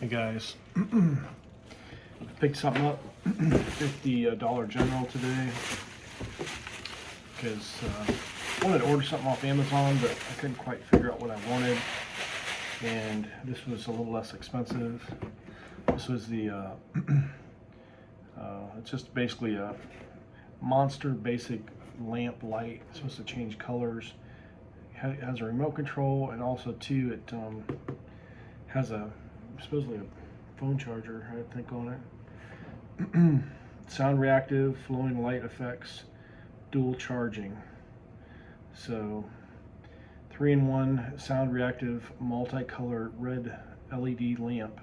Hey guys, I picked something up at the Dollar General today because I wanted to order something off Amazon, but I couldn't quite figure out what I wanted, and this was a little less expensive. This was the it's just basically a Monster basic lamp light. It's supposed to change colors. It has a remote control, and also too it has supposedly a phone charger, I think, on it. Sound reactive, flowing light effects, dual charging. So 3-in-1 sound reactive multicolor red LED lamp.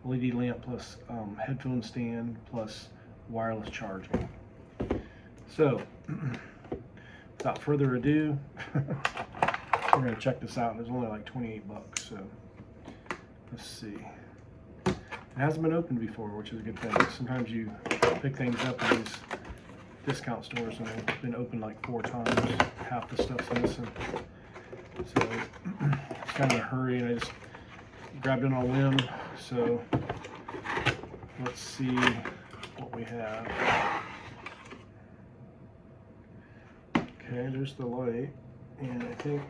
LED lamp plus headphone stand plus wireless charging. So without further ado, we're going to check this out. It's only like 28 bucks, so let's see. It hasn't been opened before, which is a good thing. Sometimes you pick things up in these discount stores and they've been opened like 4 times. Half the stuff's missing. So it's kind of a hurry, and I just grabbed it on a whim. So let's see what we have. Okay, there's the light, and I think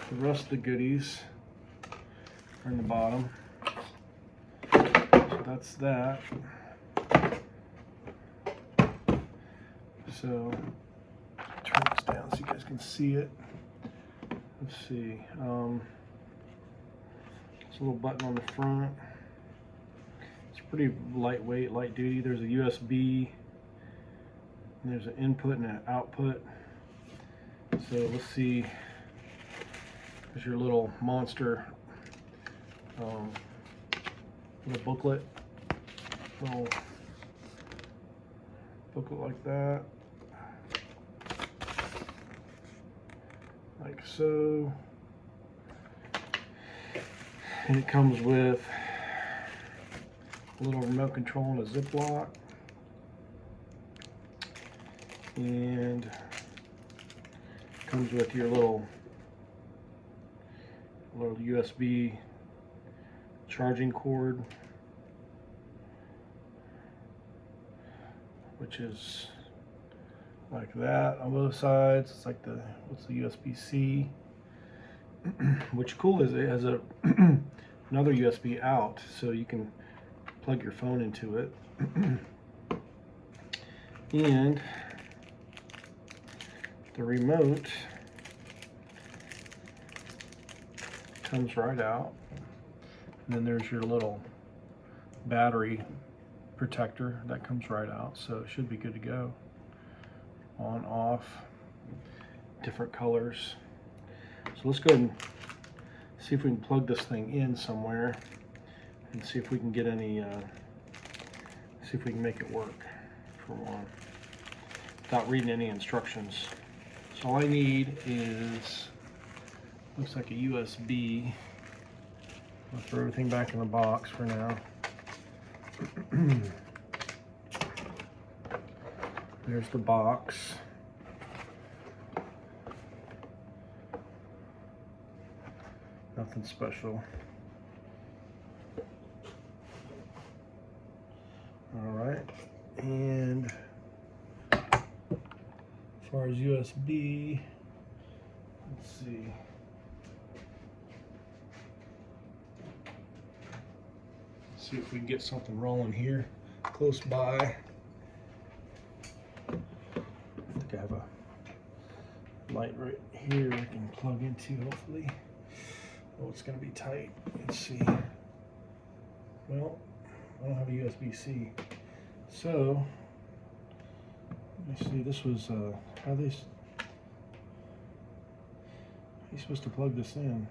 the rest of the goodies are in the bottom. So that's that. So turn this down so you guys can see it. Let's see. There's a little button on the front. It's pretty lightweight, light duty. There's a USB. And there's an input and an output. So let's see. There's your little Monster little booklet. Little booklet like that. Like so. And it comes with a little remote control and a Ziploc. And comes with your little USB charging cord, which is like that on both sides. It's like what's the USB-C. Which cool is it has a another USB out, so you can plug your phone into it. And the remote comes right out. And then there's your little battery protector that comes right out, so it should be good to go. On, off, different colors. So let's go ahead and see if we can plug this thing in somewhere and see if we can get any, see if we can make it work for one, without reading any instructions. So all I need is, looks like a USB. I'll throw everything back in the box for now. There's the box. Nothing special. All right, and as far as USB, let's see. See if we can get something rolling here close by. I think I have a light right here I can plug into, hopefully. Oh, it's going to be tight. Let's see. Well, I don't have a USB-C. So, let me see. This was, how are you supposed to plug this in?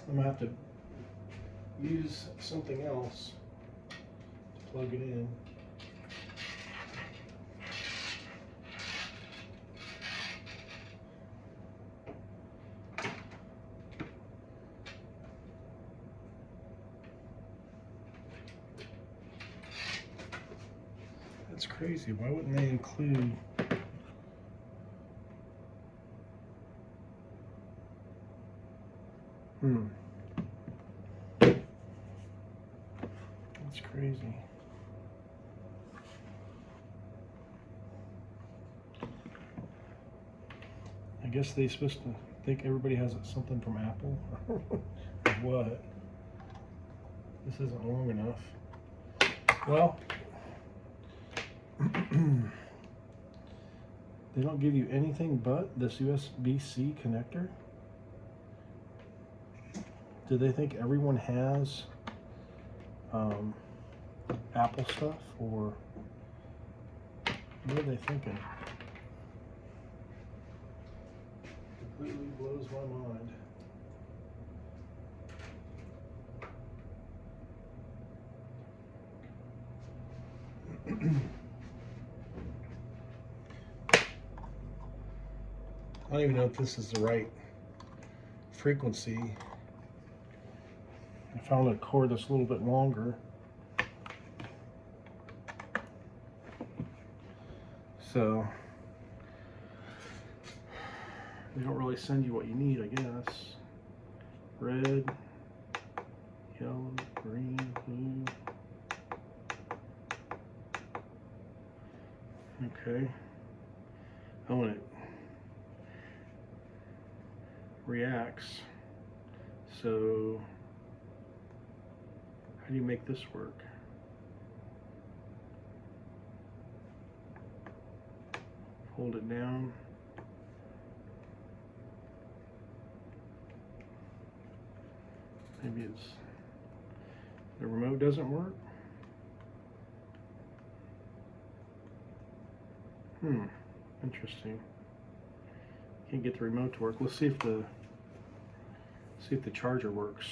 I'm going to have to use something else to plug it in. That's crazy. Why wouldn't they include? That's crazy. I guess they're supposed to think everybody has something from Apple. What? This isn't long enough. Well, they don't give you anything but this USB-C connector. Do they think everyone has Apple stuff, or what are they thinking? Completely blows my mind. I don't even know if this is the right frequency. I found a cord that's a little bit longer. So they don't really send you what you need, I guess. Red, yellow, green, blue. Okay. Oh, and it reacts. So how do you make this work? Hold it down. Maybe it's the remote doesn't work. Interesting. Can't get the remote to work. Let's see if the charger works.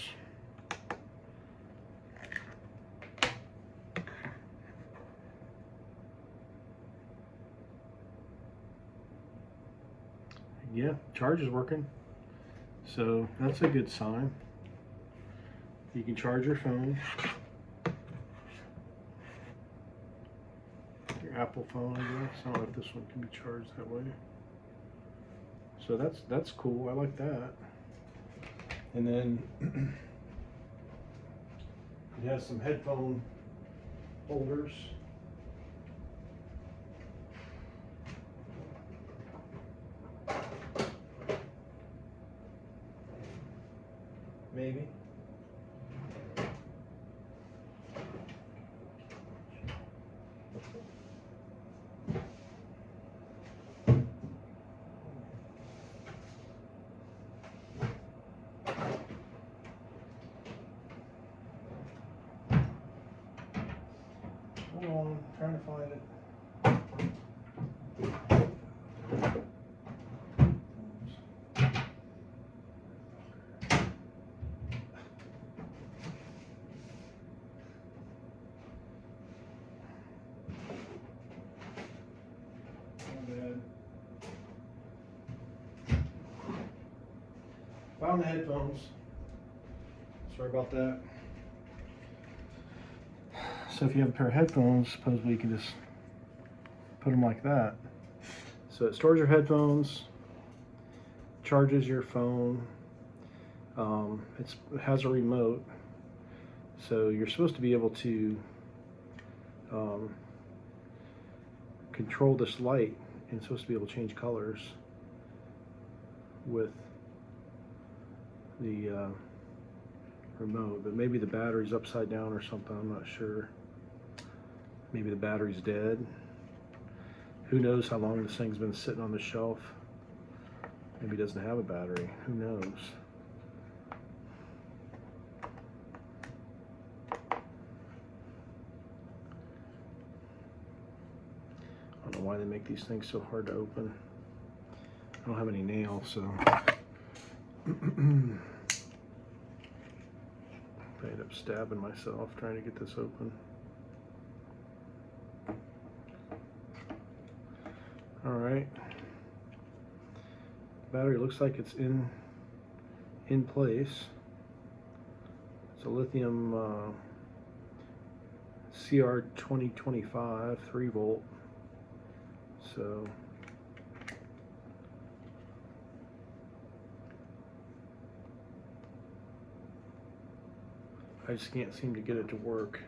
Yeah, charge is working. So that's a good sign. You can charge your phone, your Apple phone, I guess. I don't know if this one can be charged that way. So that's cool. I like that. And then it has some headphone holders. Maybe. Hold on, I'm trying to find it. Found the headphones. Sorry about that. So if you have a pair of headphones, supposedly you can just put them like that. So it stores your headphones, charges your phone. It has a remote, so you're supposed to be able to control this light, and it's supposed to be able to change colors with the remote, but maybe the battery's upside down or something. I'm not sure. Maybe the battery's dead. Who knows how long this thing's been sitting on the shelf? Maybe it doesn't have a battery. Who knows? I don't know why they make these things so hard to open. I don't have any nails, so I end up stabbing myself trying to get this open. All right. Battery looks like it's in place. It's a lithium CR 2025 3-volt. So I just can't seem to get it to work.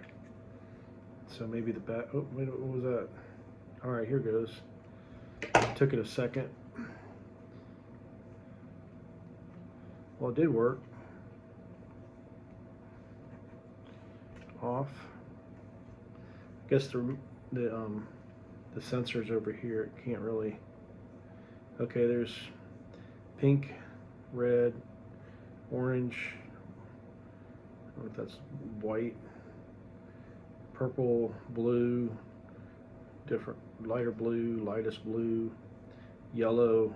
So maybe the back, oh wait, what was that? All right, here goes. Took it a second. Well, it did work. Off. I guess the sensors over here, it can't really. Okay, there's pink, red, orange. I don't know if that's white, purple, blue, different, lighter blue, lightest blue, yellow,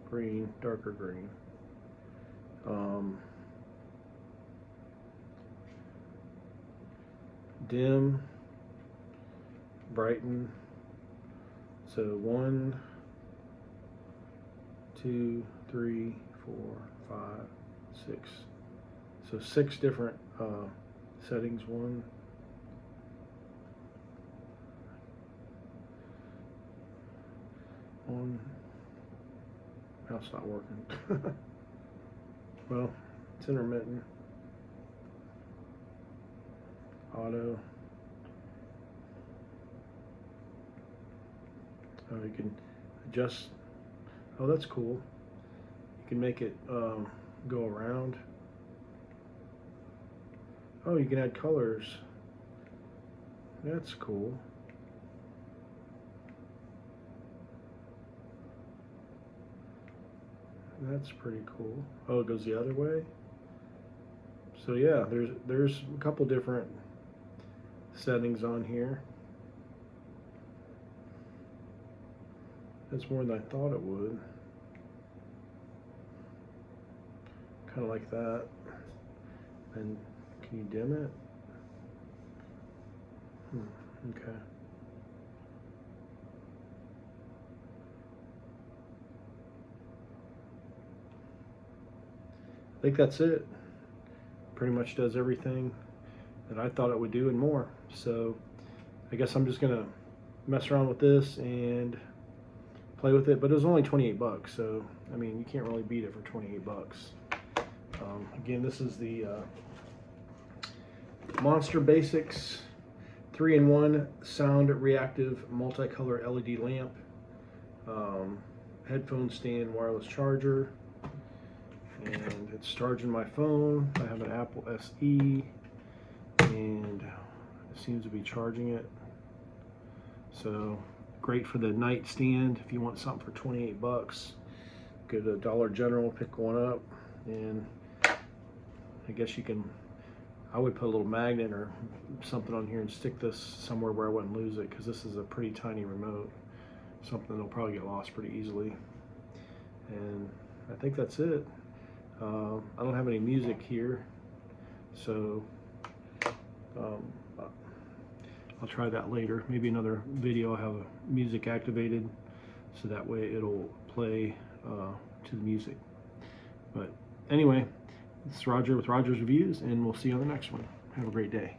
green, darker green. Dim, brighten. So 1, 2, 3, 4, 5, 6. So 6 different settings. One, now it's not working. Well, it's intermittent. Auto. Oh, you can adjust. Oh, that's cool. You can make it go around. Oh, you can add colors. That's cool. That's pretty cool. Oh, it goes the other way. So yeah, there's a couple different settings on here. That's more than I thought it would. Kind of like that. And can you dim it? Okay. I think that's it. Pretty much does everything that I thought it would do and more. So I guess I'm just gonna mess around with this and play with it, but it was only 28 bucks, so I mean, you can't really beat it for 28 bucks. Again, this is the Monster Basics 3-in-1 sound reactive multicolor LED lamp, headphone stand, wireless charger, and it's charging my phone. I have an Apple SE, and it seems to be charging it. So great for the nightstand if you want something for 28 bucks. Go to Dollar General, pick one up, and I guess you can, I would put a little magnet or something on here and stick this somewhere where I wouldn't lose it, because this is a pretty tiny remote, something that'll probably get lost pretty easily. And I think that's it. I don't have any music here, so I'll try that later. Maybe another video I'll have music activated, so that way it'll play to the music. But anyway, it's Roger with Roger's Reviews, and we'll see you on the next one. Have a great day.